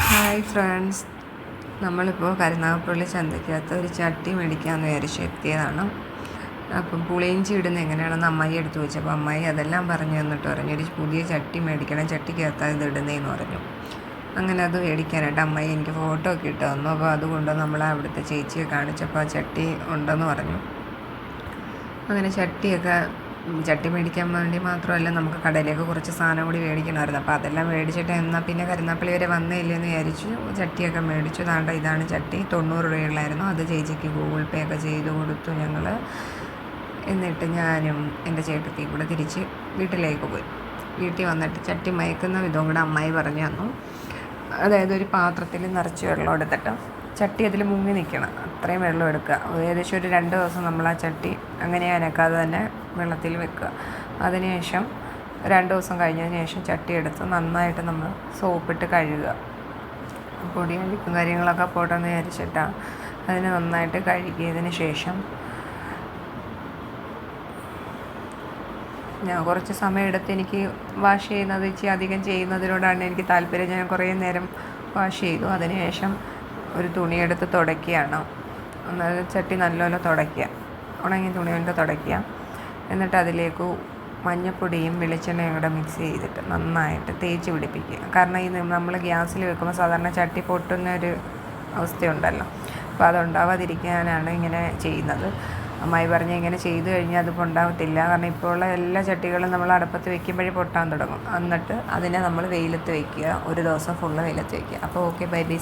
Hi friends, നമ്മളിപ്പോൾ കരുനാഗപ്പള്ളി ചന്തയ്ക്കകത്ത് ഒരു ചട്ടി മേടിക്കാമെന്ന് വിചാരിച്ച് എത്തിയതാണ്. അപ്പം പുളിയിഞ്ചി ഇടുന്നത് എങ്ങനെയാണെന്ന് അമ്മായി എടുത്ത് ചോദിച്ചപ്പോൾ അമ്മായി അതെല്ലാം പറഞ്ഞു തന്നിട്ട് പറഞ്ഞു, ഒരു പുതിയ ചട്ടി മേടിക്കണം, ചട്ടിക്കകത്താണ് ഇത് ഇടുന്നതെന്ന് പറഞ്ഞു. അങ്ങനെ അത് മേടിക്കാനായിട്ട് അമ്മായി എനിക്ക് ഫോട്ടോ ഒക്കെ ഇട്ട് തന്നു. അപ്പോൾ അതുകൊണ്ട് നമ്മൾ അവിടുത്തെ ചേച്ചിയെ കാണിച്ചപ്പോൾ ആ ചട്ടി ഉണ്ടെന്ന് പറഞ്ഞു. അങ്ങനെ ചട്ടി മേടിക്കാൻ വേണ്ടി മാത്രമല്ല, നമുക്ക് കടയിലേക്ക് കുറച്ച് സാധനം കൂടി മേടിക്കണമായിരുന്നു. അപ്പോൾ അതെല്ലാം മേടിച്ചിട്ട് എന്നാൽ പിന്നെ കരുനാഗപ്പള്ളി വരെ വന്നേയില്ലേ എന്ന് വിചാരിച്ചു ചട്ടിയൊക്കെ മേടിച്ചു. ഇതാണ് ചട്ടി, 90 രൂപയുള്ളായിരുന്നു. അത് ചേച്ചിക്ക് ഗൂഗിൾ പേ ഒക്കെ ചെയ്ത് കൊടുത്തു ഞങ്ങൾ. എന്നിട്ട് ഞാനും എൻ്റെ ചേട്ടത്തിയും കൂടെ തിരിച്ച് വീട്ടിലേക്ക് പോയി. വീട്ടിൽ വന്നിട്ട് ചട്ടി മയക്കുന്ന വിധവും കൂടെ അമ്മായി പറഞ്ഞു തന്നു. അതായത് ഒരു പാത്രത്തിൽ നിറച്ച് വെള്ളം എടുത്തിട്ട് ചട്ടി അതിൽ മുങ്ങി നിൽക്കണം, അത്രയും വെള്ളം എടുക്കുക. ഏകദേശം ഒരു 2 ദിവസം നമ്മൾ ആ ചട്ടി അങ്ങനെ അനക്കാതെ തന്നെ വെള്ളത്തിൽ വെക്കുക. അതിനുശേഷം 2 ദിവസം കഴിഞ്ഞതിന് ശേഷം ചട്ടി എടുത്ത് നന്നായിട്ട് നമ്മൾ സോപ്പിട്ട് കഴുകുക. പൊടിയും ലിക്കും കാര്യങ്ങളൊക്കെ പോട്ടെന്ന് വിചാരിച്ചിട്ടാണ് അതിന് നന്നായിട്ട് കഴുകിയതിന് ശേഷം ഞാൻ കുറച്ച് സമയം എടുത്ത്, എനിക്ക് വാഷ് ചെയ്യുന്നത് ഇച്ചിരി അധികം ചെയ്യുന്നതിനോടാണ് എനിക്ക് താല്പര്യം. ഞാൻ കുറേ നേരം വാഷ് ചെയ്തു. അതിനുശേഷം ഒരു തുണിയെടുത്ത് തുടയ്ക്കുകയാണ്. അന്നേരം ചട്ടി നല്ലപോലെ തുടയ്ക്കുക, ഉണങ്ങിയ തുണി കൊണ്ട് തുടയ്ക്കുക. എന്നിട്ട് അതിലേക്ക് മഞ്ഞൾപ്പൊടിയും വെളിച്ചെണ്ണയും കൂടെ മിക്സ് ചെയ്തിട്ട് നന്നായിട്ട് തേച്ച് പിടിപ്പിക്കുക. കാരണം ഇത് നമ്മൾ ഗ്യാസിൽ വെക്കുമ്പോൾ സാധാരണ ചട്ടി പൊട്ടുന്നൊരു അവസ്ഥയുണ്ടല്ലോ, അപ്പോൾ അതുണ്ടാവാതിരിക്കാനാണ് ഇങ്ങനെ ചെയ്യുന്നത്. അമ്മായി പറഞ്ഞ് ഇങ്ങനെ ചെയ്തു കഴിഞ്ഞാൽ അത് പൊണ്ടാവത്തില്ല. കാരണം ഇപ്പോൾ ഉള്ള എല്ലാ ചട്ടികളും നമ്മൾ അടുപ്പത്ത് വെക്കുമ്പോഴേ പൊട്ടാൻ തുടങ്ങും. എന്നിട്ട് അതിനെ നമ്മൾ വെയിലത്ത് വയ്ക്കുക, ഒരു ദിവസം ഫുള്ള് വെയിലത്ത് വയ്ക്കുക. അപ്പോൾ ഓക്കെ, ബൈ ബൈ.